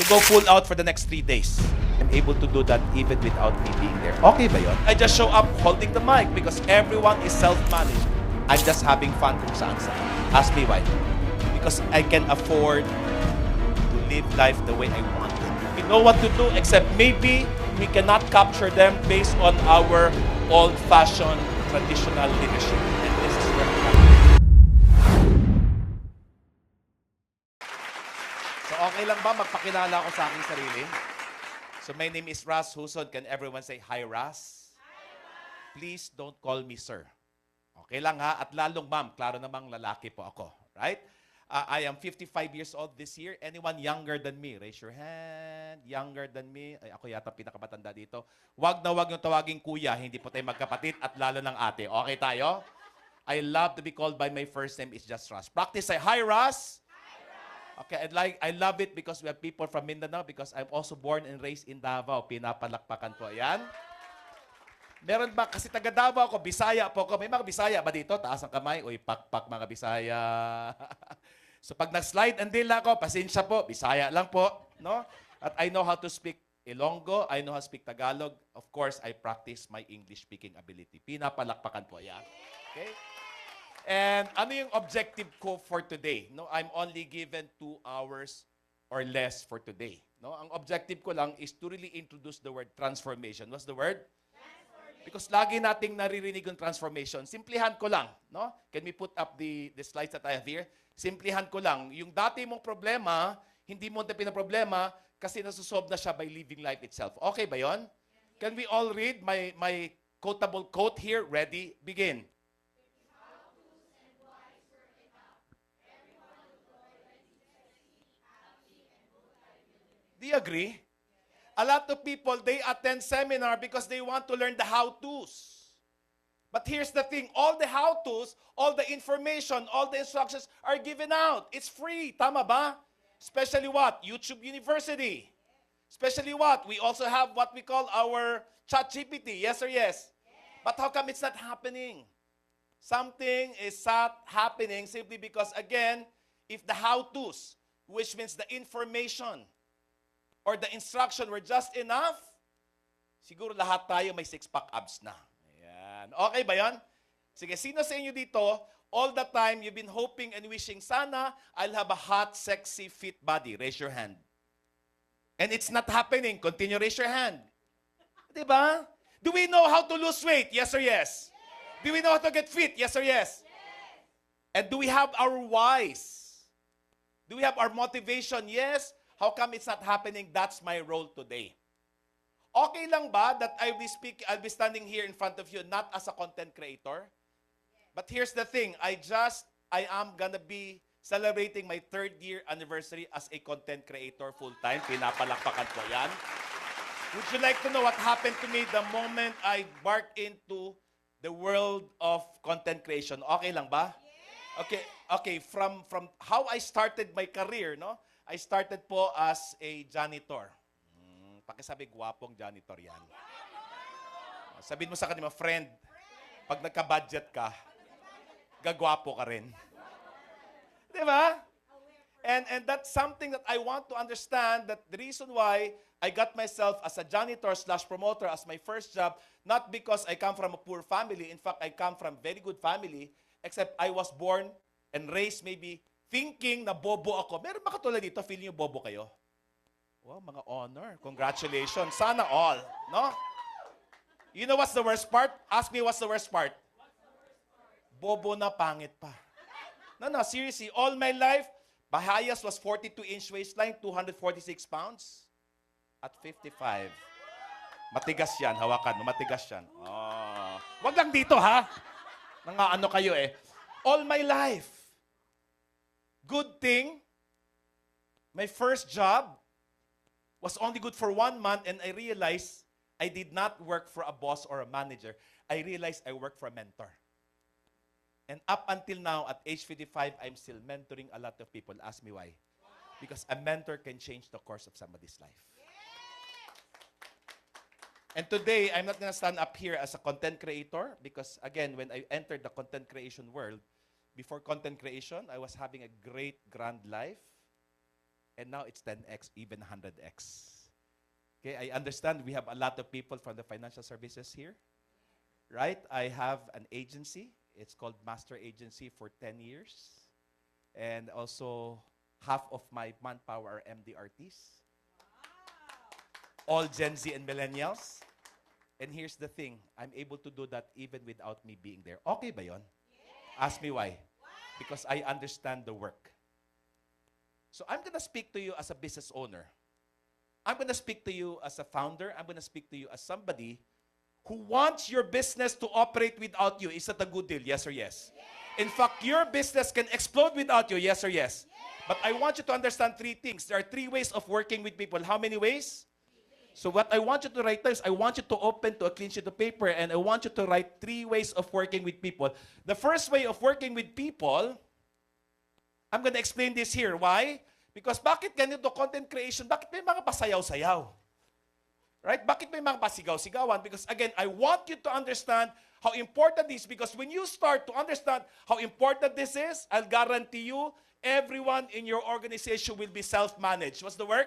to go full out for the next 3 days. I'm able to do that even without me being there. Okay ba yun? I just show up holding the mic because everyone is self-managed. I'm just having fun kung saan saan. Ask me why. Because I can afford to live life the way I want it. We know what to do, except maybe we cannot capture them based on our old-fashioned traditional leadership. And this is where I'm at. So okay lang ba magpakilala ako sa aking sarili? So my name is Ras Huson. Can everyone say, hi Ras? Please don't call me sir. Okay lang ha? At lalong ma'am, klaro namang lalaki po ako. Right? I am 55 years old this year. Anyone younger than me? Raise your hand. Younger than me. Ay, ako yata pinakamatanda dito. Wag na wag yung tawaging kuya. Hindi po tayo magkapatid at lalo ng ate. Okay tayo? I love to be called by my first name. It's just Ras. Practice say, hi Ras. Okay, I love it because we have people from Mindanao because I'm also born and raised in Davao. Pinapalakpakan po. Ayan. Meron ba? Kasi taga Davao ako, Bisaya po ako. May mga Bisaya ba dito? Taas ang kamay. Uy, pakpak mga Bisaya. So pag nag-slide ang dila ko, pasensya po, Bisaya lang po. No? At I know how to speak Ilonggo. I know how to speak Tagalog. Of course, I practice my English speaking ability. Pinapalakpakan po. Ayan. Okay? And ano yung objective ko for today? No, I'm only given 2 hours or less for today. No, ang objective ko lang is to really introduce the word transformation. What's the word? Transformation. Because lagi nating naririnig yung transformation. Simplihan ko lang, no? Can we put up the slides that I have here? Simplihan ko lang. Yung dati mong problema, hindi mo na pinaproblema kasi nasusolve na siya by living life itself. Okay ba 'yon? Can we all read my quotable quote here? Ready? Begin. Do you agree? A lot of people, they attend seminar because they want to learn the how-tos. But here's the thing, all the how-tos, all the information, all the instructions are given out. It's free. Tama ba? Especially what? YouTube University. Especially what? We also have what we call our ChatGPT. Yes or yes? But how come it's not happening? Something is not happening simply because, again, if the how-tos, which means the information, or the instruction were just enough, siguro lahat tayo may six-pack abs na. Ayan. Okay ba yan? Sige, sino sa inyo dito, all the time, you've been hoping and wishing, sana, I'll have a hot, sexy, fit body. Raise your hand. And it's not happening. Continue, raise your hand. Diba? Do we know how to lose weight? Yes or yes? Do we know how to get fit? Yes or yes? And do we have our whys? Do we have our motivation? Yes. How come it's not happening? That's my role today. Okay lang ba that I'll be standing here in front of you not as a content creator? But here's the thing, I am gonna be celebrating my 3rd year anniversary as a content creator full-time. Pinapalakpakan ko yan. Would you like to know what happened to me the moment I embarked into the world of content creation? Okay lang ba? Okay, from how I started my career, no? I started po as a janitor. Pakisabi, gwapong janitor yan. Sabihin mo sa kanila, friend, pag nagka-budget ka, gagwapo ka rin. Di ba? And that's something that I want to understand, that the reason why I got myself as a janitor/promoter as my first job, not because I come from a poor family. In fact, I come from very good family, except I was born and raised maybe thinking na bobo ako. Meron ba katulad dito, feel niyo bobo kayo? Wow, mga honor. Congratulations. Sana all. No? You know what's the worst part? Ask me what's the worst part. Bobo na pangit pa. No, seriously. All my life, my highest was 42-inch waistline, 246 pounds. At 55. Matigas yan. Hawakan mo. Matigas yan. Oh. Wag lang dito, ha? Ano kayo eh. All my life. Good thing, my first job was only good for 1 month, and I realized I did not work for a boss or a manager. I realized I worked for a mentor. And up until now, at age 55, I'm still mentoring a lot of people. Ask me why. Because a mentor can change the course of somebody's life. And today, I'm not going to stand up here as a content creator because, again, when I entered the content creation world, before content creation, I was having a great, grand life. And now it's 10x, even 100x. Okay, I understand we have a lot of people from the financial services here, right? I have an agency. It's called Master Agency for 10 years. And also, half of my manpower are MDRTs. All Gen Z and millennials. And here's the thing, I'm able to do that even without me being there. Okay ba yon? Ask me why. Because I understand the work. So I'm going to speak to you as a business owner. I'm going to speak to you as a founder. I'm going to speak to you as somebody who wants your business to operate without you. Is that a good deal? Yes or yes? In fact, your business can explode without you. Yes or yes? But I want you to understand three things. There are three ways of working with people. How many ways? So what I want you to write down is I want you to open to a clean sheet of paper and I want you to write three ways of working with people. The first way of working with people, I'm going to explain this here. Why? Because bakit ganito content creation? Bakit may mga pasayaw-sayaw? Right? Bakit may mga pasigaw-sigawan? Because again, I want you to understand how important this is. Because when you start to understand how important this is, I'll guarantee you, everyone in your organization will be self-managed. What's the word?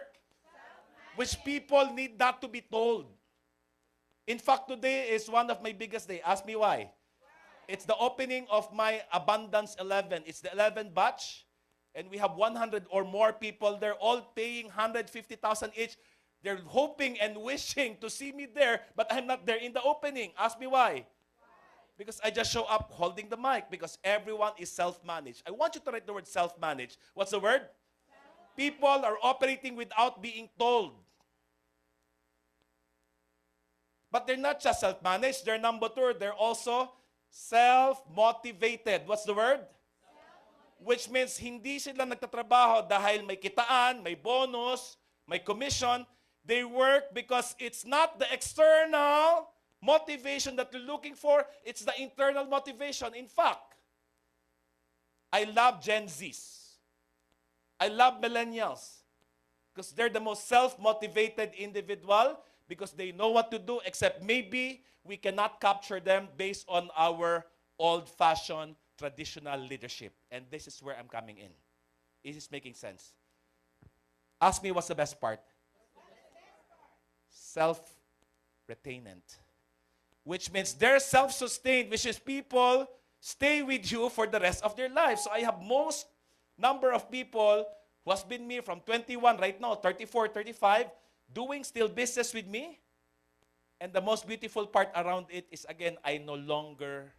Which people need not to be told. In fact, today is one of my biggest days. Ask me why. It's the opening of my Abundance 11. It's the 11th batch. And we have 100 or more people. They're all paying 150,000 each. They're hoping and wishing to see me there, but I'm not there in the opening. Ask me why. Because I just show up holding the mic because everyone is self-managed. I want you to write the word self-managed. What's the word? People are operating without being told. But they're not just self-managed. They're number two. They're also self-motivated. What's the word? Which means hindi sila nagtatrabaho dahil may kitaan, may bonus, may commission. They work because it's not the external motivation that you're looking for. It's the internal motivation. In fact, I love Gen Zs. I love millennials because they're the most self-motivated individual because they know what to do, except maybe we cannot capture them based on our old-fashioned traditional leadership. And this is where I'm coming in. Is this making sense? Ask me what's the best part? Self-retainment. Which means they're self-sustained, which is people stay with you for the rest of their lives. So I have most number of people who has been me from 21 right now, 34, 35, doing still business with me. And the most beautiful part around it is, again, I no longer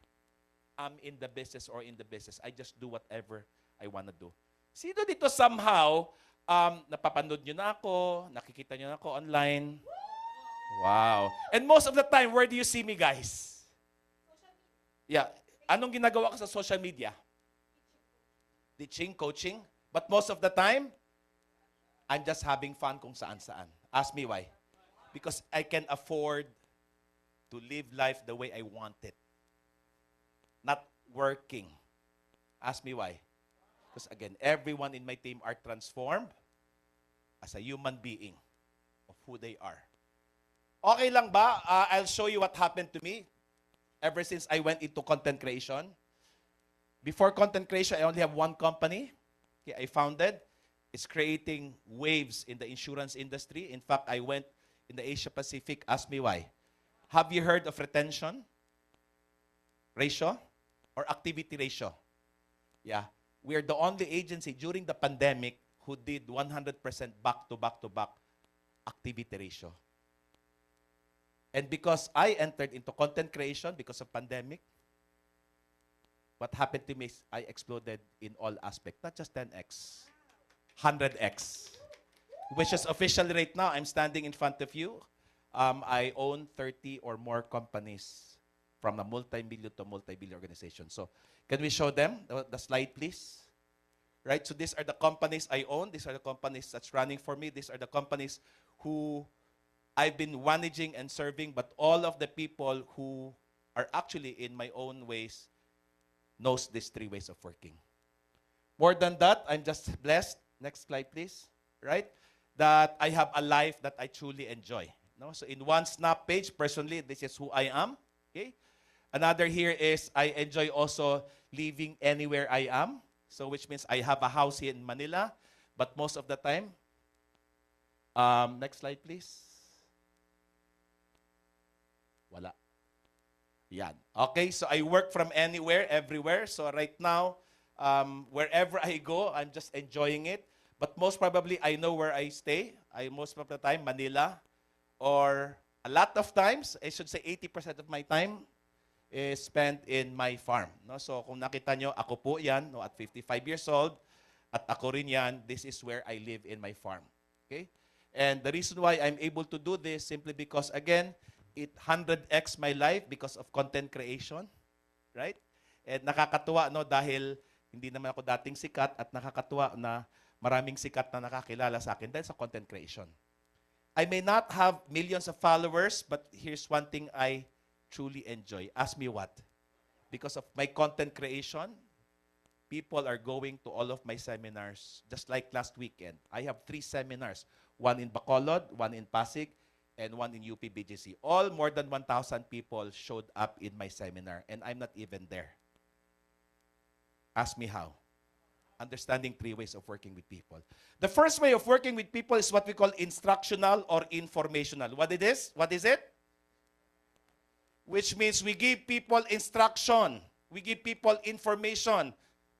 am in the business or in the business. I just do whatever I want to do. Sino dito somehow, napapanood nyo na ako, nakikita nyo na ako online? Wow. And most of the time, where do you see me, guys? Yeah. Anong ginagawa ko sa social media? Teaching, coaching. But most of the time, I'm just having fun kung saan-saan. Ask me why. Because I can afford to live life the way I want it. Not working. Ask me why. Because again, everyone in my team are transformed as a human being of who they are. Okay lang ba? I'll show you what happened to me ever since I went into content creation. Before content creation, I only have one company. Okay, I founded. It's creating waves in the insurance industry. In fact, I went in the Asia Pacific. Ask me why. Have you heard of retention ratio or activity ratio? Yeah. We are the only agency during the pandemic who did 100% back-to-back-to-back activity ratio. And because I entered into content creation because of pandemic, what happened to me is I exploded in all aspects, not just 10x, 100x. Which is officially right now, I'm standing in front of you. I own 30 or more companies from a multi-million to multi-billion organization. So can we show them the slide, please? Right, so these are the companies I own. These are the companies that's running for me. These are the companies who I've been managing and serving, but all of the people who are actually in my own ways knows these three ways of working. More than that, I'm just blessed. Next slide, please. Right? That I have a life that I truly enjoy. No? So in one snap page, personally, this is who I am. Okay? Another here is I enjoy also living anywhere I am. So which means I have a house here in Manila. But most of the time, next slide please. Wala. Yan. Okay, so I work from anywhere, everywhere. So right now, wherever I go, I'm just enjoying it. But most probably, I know where I stay. Most of the time, Manila. Or a lot of times, I should say 80% of my time is spent in my farm. No? So kung nakita nyo, ako po yan, no, at 55 years old, at ako rin yan, this is where I live in my farm. Okay? And the reason why I'm able to do this, simply because, again, it 100x my life because of content creation. Right? And nakakatuwa, no, dahil hindi naman ako dating sikat at nakakatuwa na maraming sikat na nakakilala sa akin dahil sa content creation. I may not have millions of followers, but here's one thing I truly enjoy. Ask me what? Because of my content creation, people are going to all of my seminars. Just like last weekend, I have 3 seminars. One in Bacolod, one in Pasig, and one in UP-BGC. All more than 1,000 people showed up in my seminar, and I'm not even there. Ask me how. Understanding 3 ways of working with people. The first way of working with people is what we call instructional or informational. What it is? What is it? Which means we give people instruction. We give people information.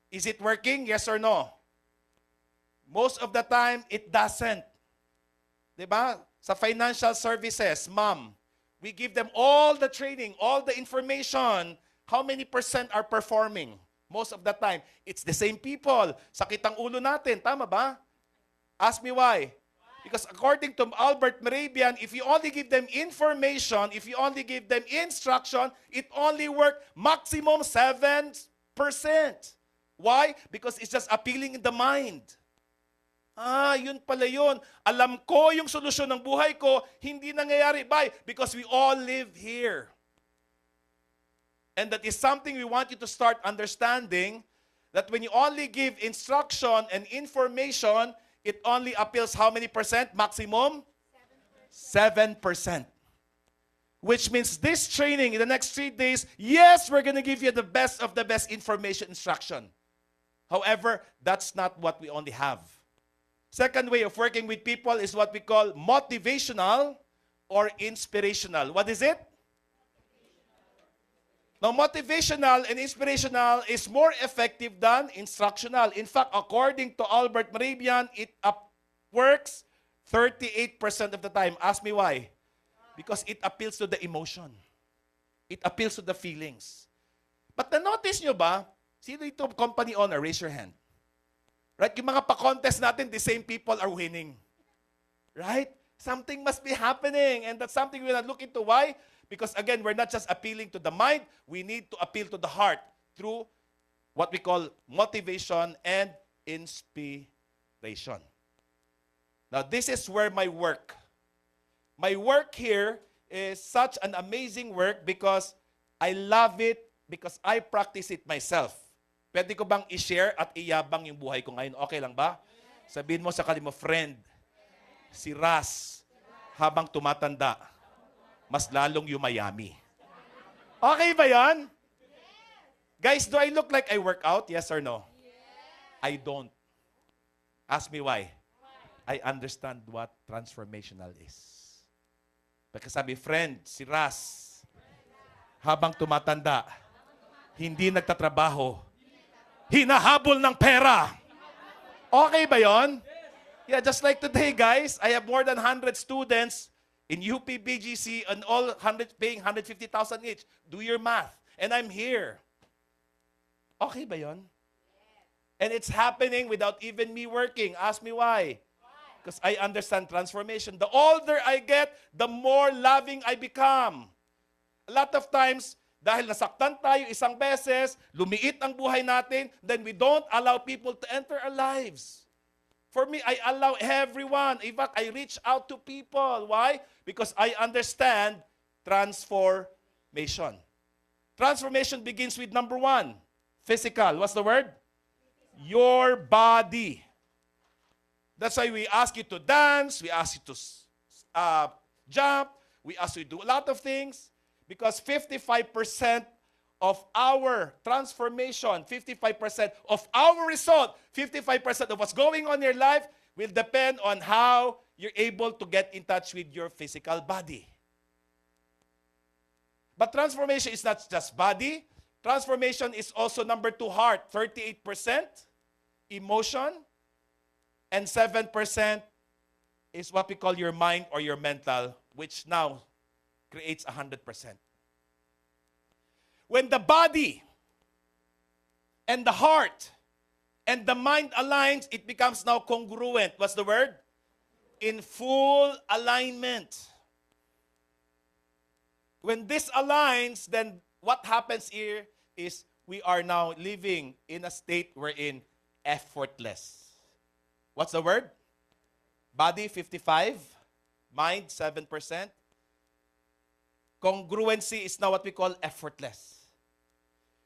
Is it working? Yes or no? Most of the time, it doesn't. Diba? Sa financial services, ma'am, we give them all the training, all the information. How many % are performing? Most of the time, it's the same people. Sakit ang ulo natin. Tama ba? Ask me why. Because according to Albert Mehrabian, if you only give them information, if you only give them instruction, it only works maximum 7%. Why? Because it's just appealing in the mind. Yun pala yun. Alam ko yung solusyon ng buhay ko, hindi nangyayari. Why? Because we all live here. And that is something we want you to start understanding, that when you only give instruction and information, it only appeals how many %? Maximum? 7%. Which means this training in the next 3 days, yes, we're going to give you the best of the best information instruction. However, that's not what we only have. Second way of working with people is what we call motivational or inspirational. What is it? Now, motivational and inspirational is more effective than instructional. In fact, according to Albert Mehrabian, it works 38% of the time. Ask me why. Because it appeals to the emotion. It appeals to the feelings. But na-notice nyo ba, sino ito company owner? Raise your hand. Right? Yung mga pa-contest natin, the same people are winning. Right? Something must be happening. And that's something we're not looking to. Why? Because again, we're not just appealing to the mind, we need to appeal to the heart through what we call motivation and inspiration. Now, this is where my work here is such an amazing work because I love it, because I practice it myself. Pwede ko bang i-share at iyabang yung buhay ko ngayon? Okay lang ba? Sabihin mo sa kanimo, friend, si Ras, habang tumatanda, mas lalong yumayami. Okay ba yan? Guys, do I look like I work out? Yes or no? I don't. Ask me why. I understand what transformational is. Pagkasabi, friend, si Ras, habang tumatanda, hindi nagtatrabaho, hinahabol ng pera. Okay ba yon? Yeah, just like today, guys, I have more than 100 students in UP-BGC and all paying 150,000 each. Do your math. And I'm here. Okay ba yon? And it's happening without even me working. Ask me why. Because I understand transformation. The older I get, the more loving I become. A lot of times, dahil nasaktan tayo isang beses, lumiit ang buhay natin, then we don't allow people to enter our lives. For me, I allow everyone. In fact, I reach out to people. Why? Because I understand transformation. Transformation begins with number 1, physical. What's the word? Your body. That's why we ask you to dance, we ask you to jump, we ask you to do a lot of things, because 55% of our transformation, 55% of our result, 55% of what's going on in your life will depend on how you're able to get in touch with your physical body. But transformation is not just body. Transformation is also number 2, heart, 38%, emotion, and 7% is what we call your mind or your mental, which now creates 100%. When the body and the heart and the mind aligns, it becomes now congruent. What's the word? In full alignment. When this aligns, then what happens here is we are now living in a state wherein effortless. What's the word? Body, 55. Mind, 7%. Congruency is now what we call effortless.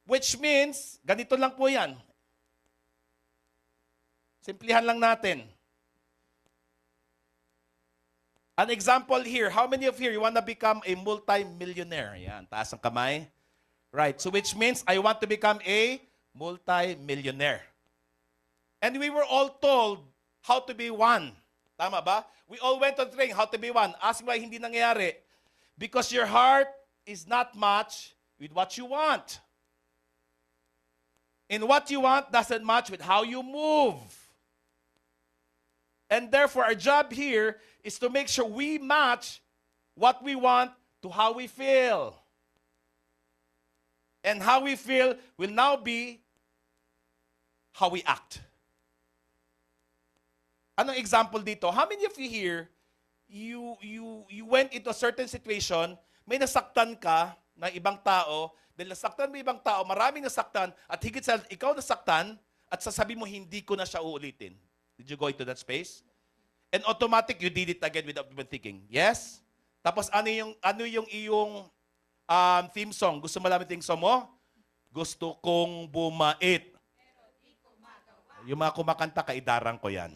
Which means, ganito lang po yan. Simplihan lang natin. An example here, how many of you want to become a multi-millionaire? Yan, taas ang kamay. Right, so which means I want to become a multi-millionaire. And we were all told how to be one. Tama ba? We all went to train how to be one. Ask me why hindi nangyayari. Because your heart is not matched with what you want. And what you want doesn't match with how you move. And therefore, our job here is to make sure we match what we want to how we feel. And how we feel will now be how we act. Anong example dito? How many of you here, you went into a certain situation, may nasaktan ka ng ibang tao, dahil nasaktan mo ibang tao, maraming nasaktan, at higit sa ikaw nasaktan, at sasabi mo, hindi ko na siya uulitin. Did you go into that space? And automatic, you did it again without even thinking. Yes? Tapos ano yung iyong theme song? Gusto mo malaman theme song mo? Gusto kong bumait. Yung mga kumakanta, kaidarang ko yan.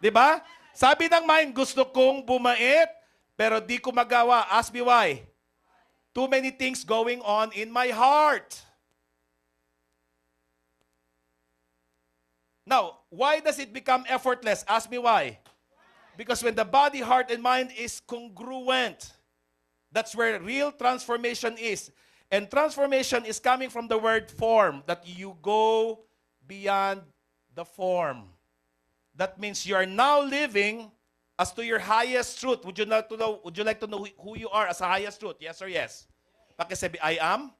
Diba? Sabi ng mind, gusto kong bumait, pero di ko magawa. Ask me why. Too many things going on in my heart. Now, why does it become effortless? Ask me why. Because when the body, heart, and mind is congruent, that's where real transformation is. And transformation is coming from the word form, that you go beyond the form. That means you are now living as to your highest truth. Would you like to know who you are as a highest truth? Yes or yes? Pakisabi, I am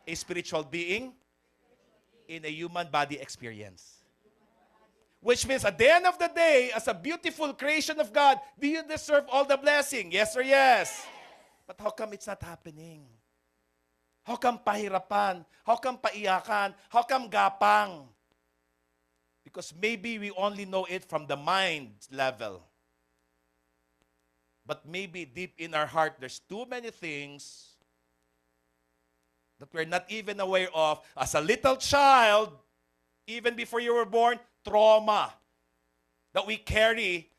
a spiritual being in a human body experience. Which means at the end of the day, as a beautiful creation of God, do you deserve all the blessing? Yes or yes? But how come it's not happening? How come pahirapan? How come paiyakan? How come gapang? Because maybe we only know it from the mind level. But maybe deep in our heart, there's too many things that we're not even aware of. As a little child, even before you were born, trauma that we carry.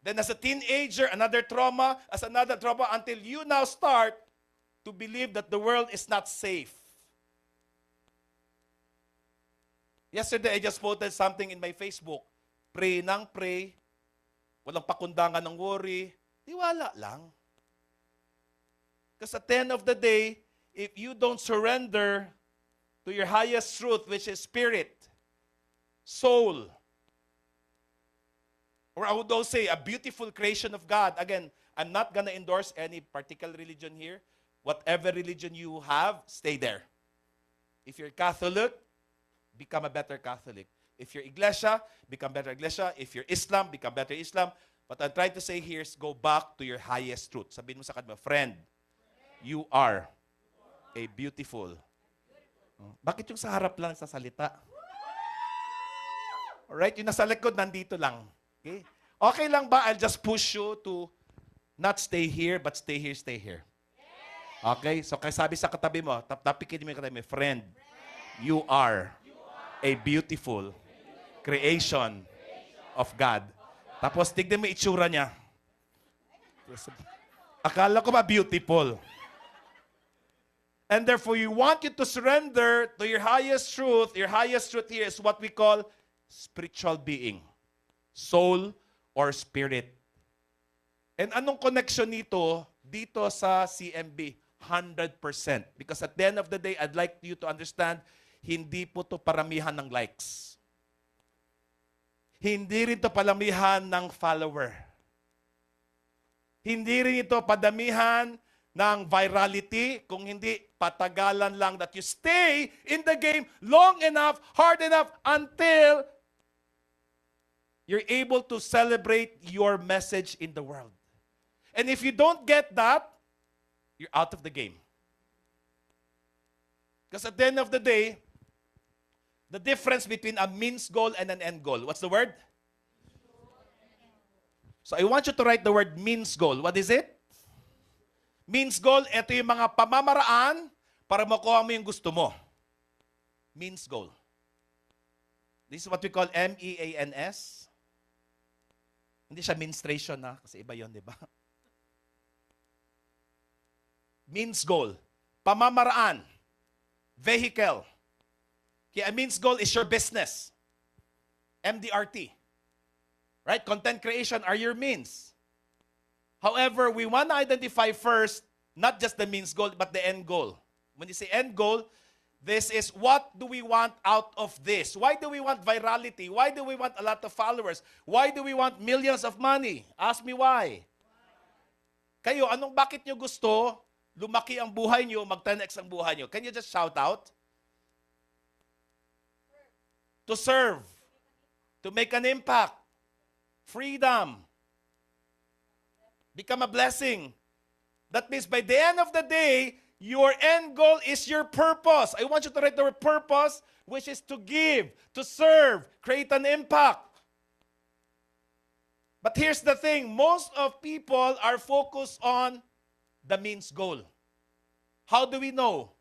Then as a teenager, another trauma, as another trauma, until you now start to believe that the world is not safe. Yesterday, I just posted something in my Facebook. Pray nang pray. Walang pakundangan ng worry. Tiwala lang. Because at the end of the day, if you don't surrender to your highest truth, which is spirit, soul, or I would also say a beautiful creation of God. Again, I'm not going to endorse any particular religion here. Whatever religion you have, stay there. If you're Catholic, become a better Catholic. If you're Iglesia, become better Iglesia. If you're Islam, become better Islam. What I'm trying to say here is go back to your highest truth. Sabihin mo sa kanila, friend, you are a beautiful. Bakit yung sa harap lang sa salita? Alright, yung nasa likod, nandito lang. Okay? Okay lang ba? I'll just push you to not stay here, but stay here, stay here. Okay? So, kaya sabi sa katabi mo, tapikin mo yung katabi mo, friend, you are a beautiful creation of God. Tapos, tignan mo yung itsura niya. Akala ko ba beautiful? And therefore, we want you to surrender to your highest truth. Your highest truth here is what we call spiritual being. Soul or spirit. And anong connection nito dito sa CMB? 100%. Because at the end of the day, I'd like you to understand, hindi po to paramihan ng likes. Hindi rin to paramihan ng follower. Hindi rin ito padamihan ng virality, kung hindi patagalan lang that you stay in the game long enough, hard enough, until you're able to celebrate your message in the world. And if you don't get that, you're out of the game. Because at the end of the day, the difference between a means goal and an end goal, what's the word? So I want you to write the word means goal. What is it? Means goal, ito yung mga pamamaraan para makuha mo yung gusto mo. Means goal. This is what we call MEANS. Hindi siya menstruation na, kasi iba yon, di ba? Means goal. Pamamaraan. Vehicle. Kaya a means goal is your business. MDRT. Right? Content creation are your means. However, we want to identify first, not just the means goal, but the end goal. When you say end goal, this is what do we want out of this? Why do we want virality? Why do we want a lot of followers? Why do we want millions of money? Ask me why. Kayo, bakit nyo gusto lumaki ang buhay nyo, mag-10x ang buhay nyo? Can you just shout out? To serve. To make an impact. Freedom. Become a blessing. That means by the end of the day, your end goal is your purpose. I want you to write the word purpose, which is to give, to serve, create an impact. But here's the thing, most of people are focused on the means goal. How do we know?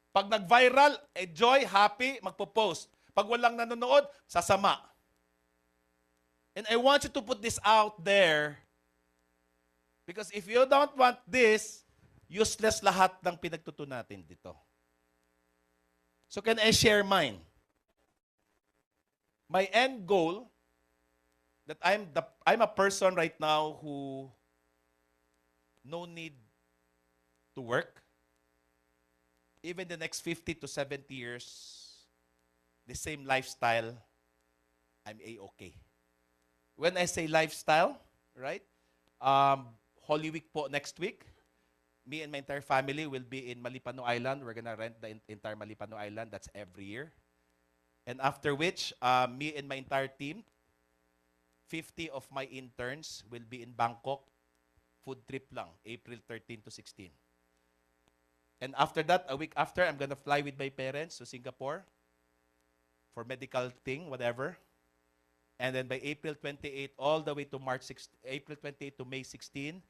Pag nag-viral, joy, happy, magpo-post. Pag walang nanonood, sasama. And I want you to put this out there, because if you don't want this, useless lahat ng pinagtuto natin dito. So can I share mine? My end goal, that I'm a person right now who no need to work. Even the next 50 to 70 years, the same lifestyle, I'm A-okay. When I say lifestyle, right? Holy Week po next week. Me and my entire family will be in Malipano Island. We're gonna rent the entire Malipano Island. That's every year. And after which, me and my entire team, 50 of my interns will be in Bangkok. Food trip lang, April 13 to 16. And after that, a week after, I'm gonna fly with my parents to Singapore for medical thing, whatever. And then by April 28, all the way to April 28 to May 16,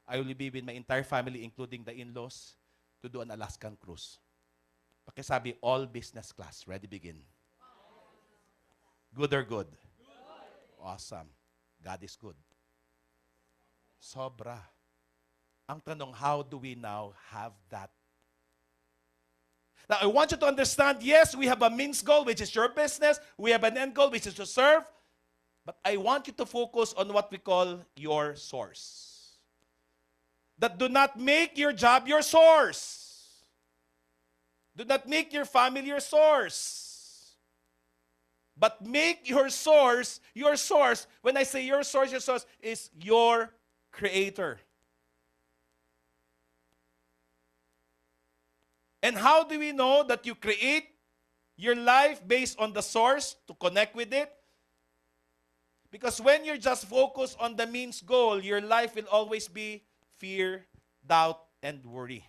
I will be with my entire family, including the in-laws, to do an Alaskan cruise. Pakisabi, all business class. Ready, begin. Good or good? Awesome. God is good. Sobra. Ang tanong, how do we now have that? Now, I want you to understand, yes, we have a means goal, which is your business. We have an end goal, which is to serve. But I want you to focus on what we call your source. That do not make your job your source. Do not make your family your source. But make your source, when I say your source is your Creator. And how do we know that you create your life based on the source to connect with it? Because when you're just focused on the means goal, your life will always be fear, doubt, and worry.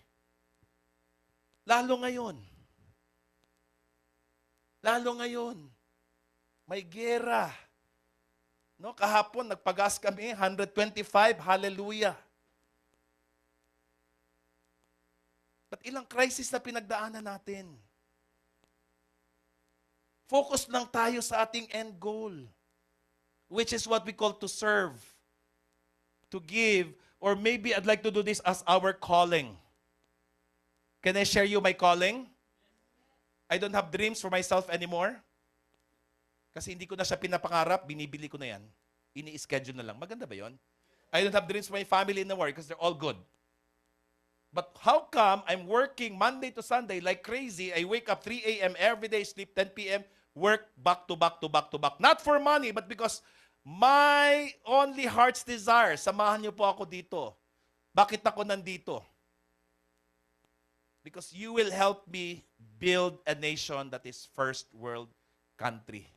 Lalo ngayon. Lalo ngayon. May gera. No, kahapon nagpagas kami 125, hallelujah. But ilang crisis na pinagdaanan natin. Focus lang tayo sa ating end goal, which is what we call to serve, to give, or maybe I'd like to do this as our calling. Can I share you my calling? I don't have dreams for myself anymore. Kasi hindi ko na siya pinapangarap, binibili ko na yan. Ini-schedule na lang. Maganda ba yon? I don't have dreams for my family in the world because they're all good. But how come I'm working Monday to Sunday like crazy? I wake up 3 a.m. every day, sleep 10 p.m., work back to back to back to back. Not for money, but because my only heart's desire, samahan niyo po ako dito. Bakit ako nandito? Because you will help me build a nation that is first world country.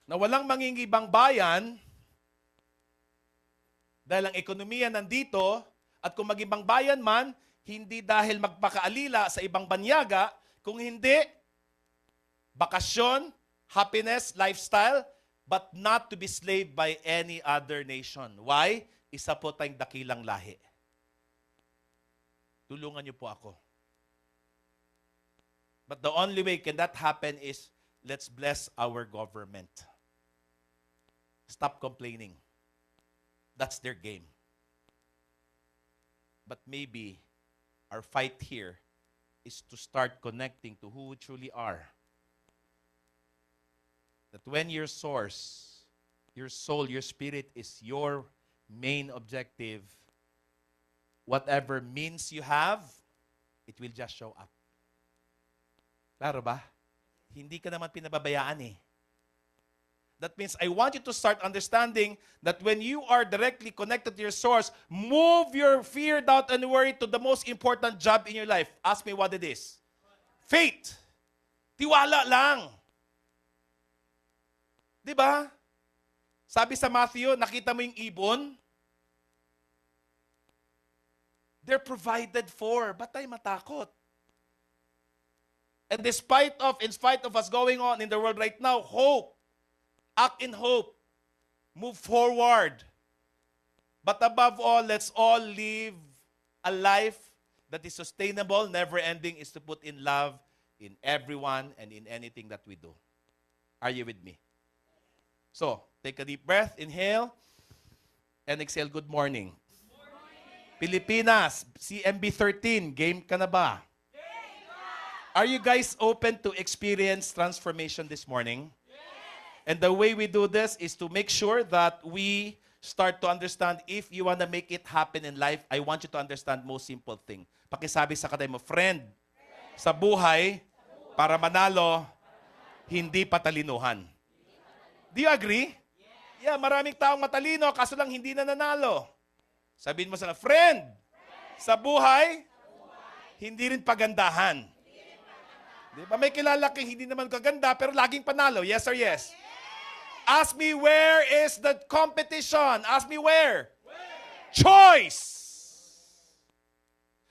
Na walang mangingibang bayan, dahil ang ekonomiya nandito, at kung magibang bayan man, hindi dahil magpakaalila sa ibang banyaga, kung hindi, bakasyon, happiness, lifestyle, but not to be slaved by any other nation. Why? Isa po tayong dakilang lahi. Tulungan niyo po ako. But the only way can that happen is let's bless our government. Stop complaining. That's their game. But maybe our fight here is to start connecting to who we truly are. That when your source, your soul, your spirit is your main objective, whatever means you have, it will just show up. Klaro ba? Hindi ka naman pinababayaan eh. That means I want you to start understanding that when you are directly connected to your source, move your fear, doubt, and worry to the most important job in your life. Ask me what it is. Faith. Tiwala lang. Di ba? Sabi sa Matthew, nakita mo yung ibon? They're provided for. Ba't tayo matakot? And in spite of us going on in the world right now, hope. Act in hope. Move forward. But above all, let's all live a life that is sustainable, never-ending, is to put in love in everyone and in anything that we do. Are you with me? So, take a deep breath, inhale, and exhale, good morning. Pilipinas, CMB 13, game ka na ba? Are you guys open to experience transformation this morning? And the way we do this is to make sure that we start to understand if you want to make it happen in life, I want you to understand most simple thing. Pakisabi sa katay mo, friend, sa buhay, para manalo, hindi patalinuhan. Do you agree? Yeah, maraming taong matalino, kaso lang hindi na nanalo. Sabihin mo sana, friend, sa buhay, hindi rin pagandahan. Di ba? May kilala kang hindi naman kaganda, pero laging panalo. Yes or yes? Ask me, where is the competition? Ask me where? Choice.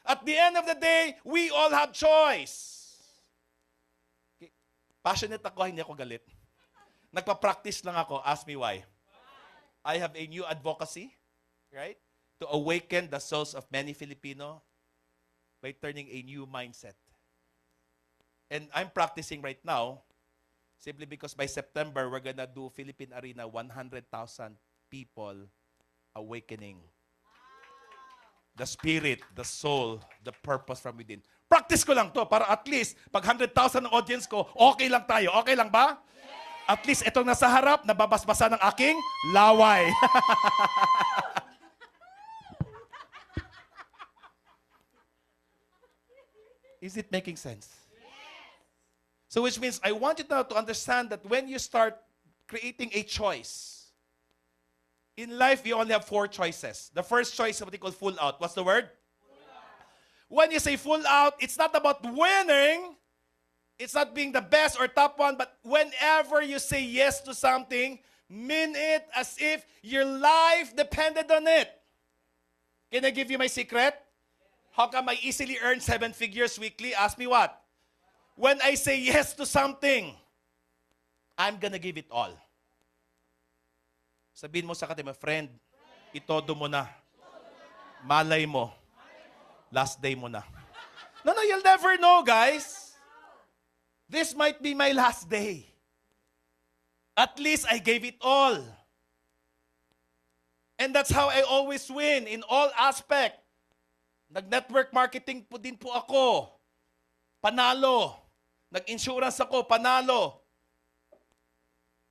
At the end of the day, we all have choice. Okay. Passionate ako, hindi ako galit. Nagpa-practice lang ako. Ask me why. I have a new advocacy, right? To awaken the souls of many Filipino by turning a new mindset. And I'm practicing right now simply because by September, we're gonna do Philippine Arena, 100,000 people awakening. The spirit, the soul, the purpose from within. Practice ko lang to para at least pag 100,000 ang audience ko, okay lang tayo. Okay lang ba? At least itong nasa harap, nababasbasa ng aking laway. Is it making sense? So which means I want you now to understand that when you start creating a choice, in life you only have 4 choices. The first choice is what they call full out. What's the word? When you say full out, it's not about winning, it's not being the best or top one, but whenever you say yes to something, mean it as if your life depended on it. Can I give you my secret? How come I easily earn 7 figures weekly? Ask me what? When I say yes to something, I'm gonna give it all. Sabihin mo sa katabi, friend, itodo mo na. Malay mo. Last day mo na. No, you'll never know, guys. This might be my last day. At least I gave it all. And that's how I always win in all aspects. Nag-network marketing po din po ako. Panalo. Nag-insurance ako, panalo.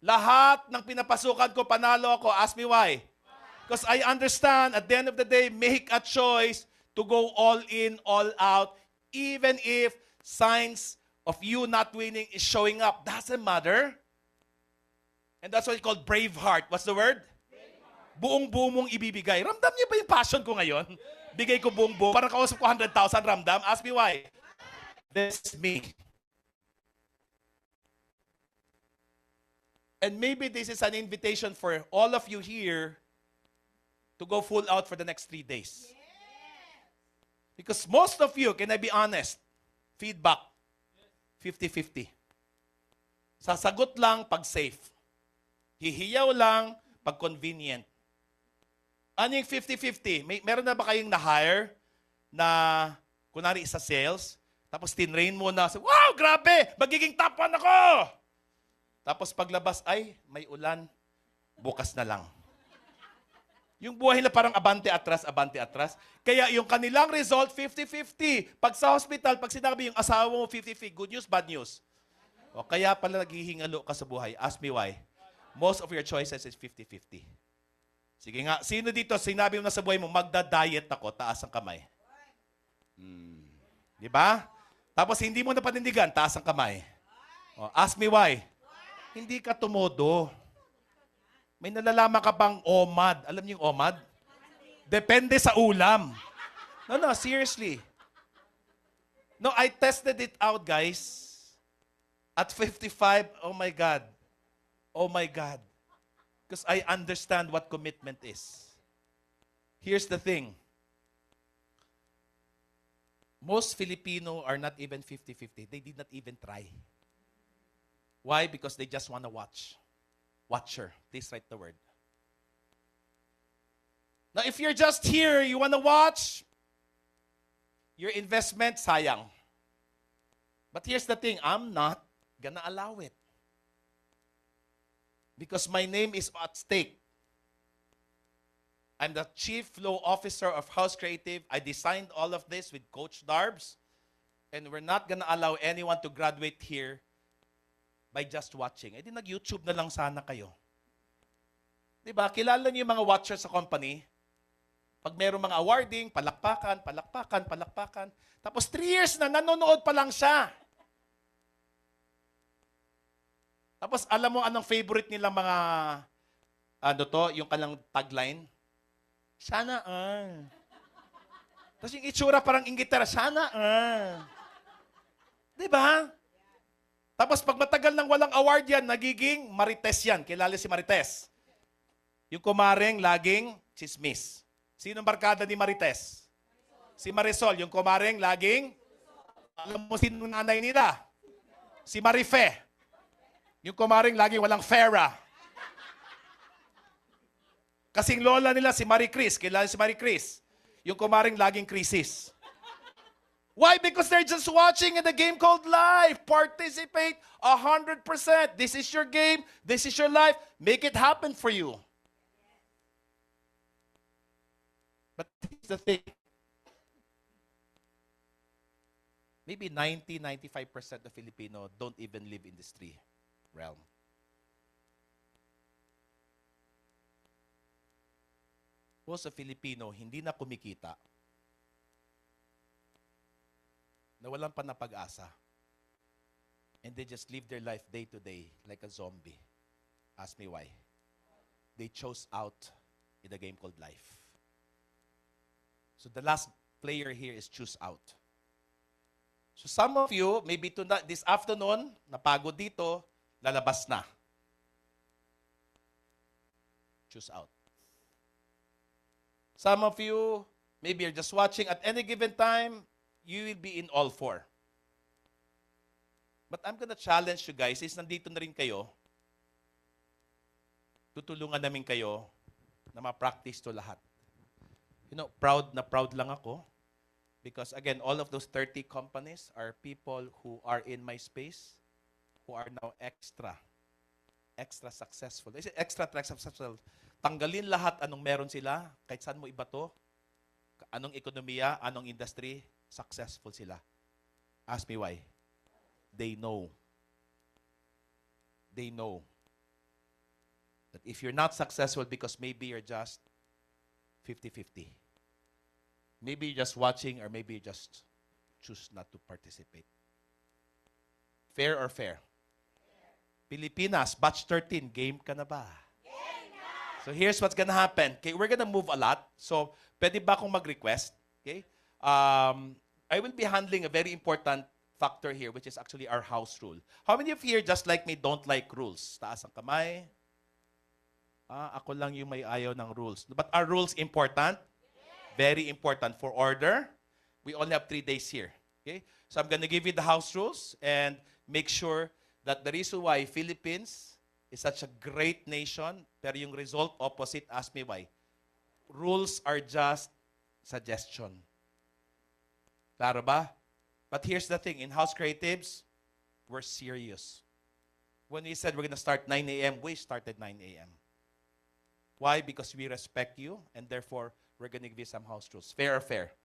Lahat ng pinapasukan ko, panalo ako. Ask me why. Because I understand, at the end of the day, make a choice to go all in, all out, even if signs of you not winning is showing up. Doesn't matter. And that's what you call brave heart. What's the word? Buong-buo mong ibibigay. Ramdam niyo ba yung passion ko ngayon? Bigay ko buong-buo. Parang kausap ko 100,000, ramdam. Ask me why. This is me. And maybe this is an invitation for all of you here to go full out for the next 3 days. Because most of you, can I be honest, feedback, 50-50. Sasagot lang pag safe. Hihiyaw lang pag convenient. Ano yung 50-50? Meron na ba kayong na-hire na, kunwari sa sales, tapos tinrain mo na, wow, grabe, magiging top 1 ako! Tapos paglabas, ay, may ulan, bukas na lang. Yung buhay nila parang abante atras, abante atras. Kaya yung kanilang result, 50-50. Pag sa hospital, pag sinabi yung asawa mo 50-50, good news, bad news. O kaya pala naghihingalo ka sa buhay. Ask me why. Most of your choices is 50-50. Sige nga, sino dito sinabi mo na sa buhay mo, magda-diet ako, taas ang kamay. Di ba? Tapos hindi mo na panindigan, taas ang kamay. O, ask me why. Hindi ka tumodo. May nalalaman ka bang OMAD? Alam niyo yung OMAD? Depende sa ulam. No, seriously. No, I tested it out, guys. At 55, oh my God. Oh my God. Because I understand what commitment is. Here's the thing. Most Filipino are not even 50-50. They did not even try. Why? Because they just want to watch. Watcher. Please write the word. Now, if you're just here, you want to watch, your investment, sayang. But here's the thing. I'm not gonna allow it. Because my name is at stake. I'm the Chief Flow Officer of House Creative. I designed all of this with Coach Darbs. And we're not gonna allow anyone to graduate here by just watching. Eh di nag-YouTube na lang sana kayo. Diba? Kilala niyo yung mga watchers sa company? Pag mayroong mga awarding, palakpakan, palakpakan, palakpakan. Tapos 3 years na, nanonood pa lang siya. Tapos alam mo anong favorite nilang mga, yung kanilang tagline? Sana Tapos yung itsura parang inggitera, sana Diba? Tapos pag matagal nang walang award yan, nagiging Marites yan. Kilala si Marites. Yung kumareng laging chismis. Sinong barkada ni Marites? Si Marisol. Yung kumareng laging, alam mo sino nanay nila? Si Marife. Yung kumaring laging walang Farah. Kasing lola nila si Marie Chris. Kilala si Marie Chris. Yung kumaring laging krisis. Why? Because they're just watching in the game called life. Participate 100%. This is your game. This is your life. Make it happen for you. But here's the thing. Maybe 90-95% of Filipino don't even live in this tree realm. Most of Filipino hindi na kumikita, nawalan pa na pag-asa, and they just live their life day to day like a zombie. Ask me why. They chose out in the game called life. So the last player here is choose out. So some of you, maybe this afternoon, napagod dito, lalabas na. Choose out. Some of you, maybe you're just watching. At any given time, you will be in all 4. But I'm gonna challenge you guys, since nandito na rin kayo, tutulungan namin kayo na ma-practice to lahat. You know, proud lang ako. Because again, all of those 30 companies are people who are in my space, who are now extra successful. Extra successful. Tanggalin lahat anong meron sila, kahit saan mo iba to. Anong ekonomiya, anong industry, successful sila. Ask me why. They know. They know that if you're not successful because maybe you're just 50-50. Maybe you're just watching or maybe you just choose not to participate. Fair or fair? Pilipinas, batch 13, game ka na ba? So here's what's gonna happen. Okay, we're gonna move a lot. So, pwede ba akong mag-request? Okay? I will be handling a very important factor here, which is actually our house rule. How many of here, just like me, don't like rules? Taas ang kamay. Ako lang yung may ayaw ng rules. But are rules important? Very important for order. We only have 3 days here. Okay? So I'm gonna give you the house rules and make sure that the reason why Philippines is such a great nation, pero yung result opposite, ask me why. Rules are just suggestion. Klaro ba? But here's the thing, in House Creatives, we're serious. When we said we're gonna start 9 a.m., we started 9 a.m. Why? Because we respect you, and therefore, we're gonna give you some house rules. Fair or fair?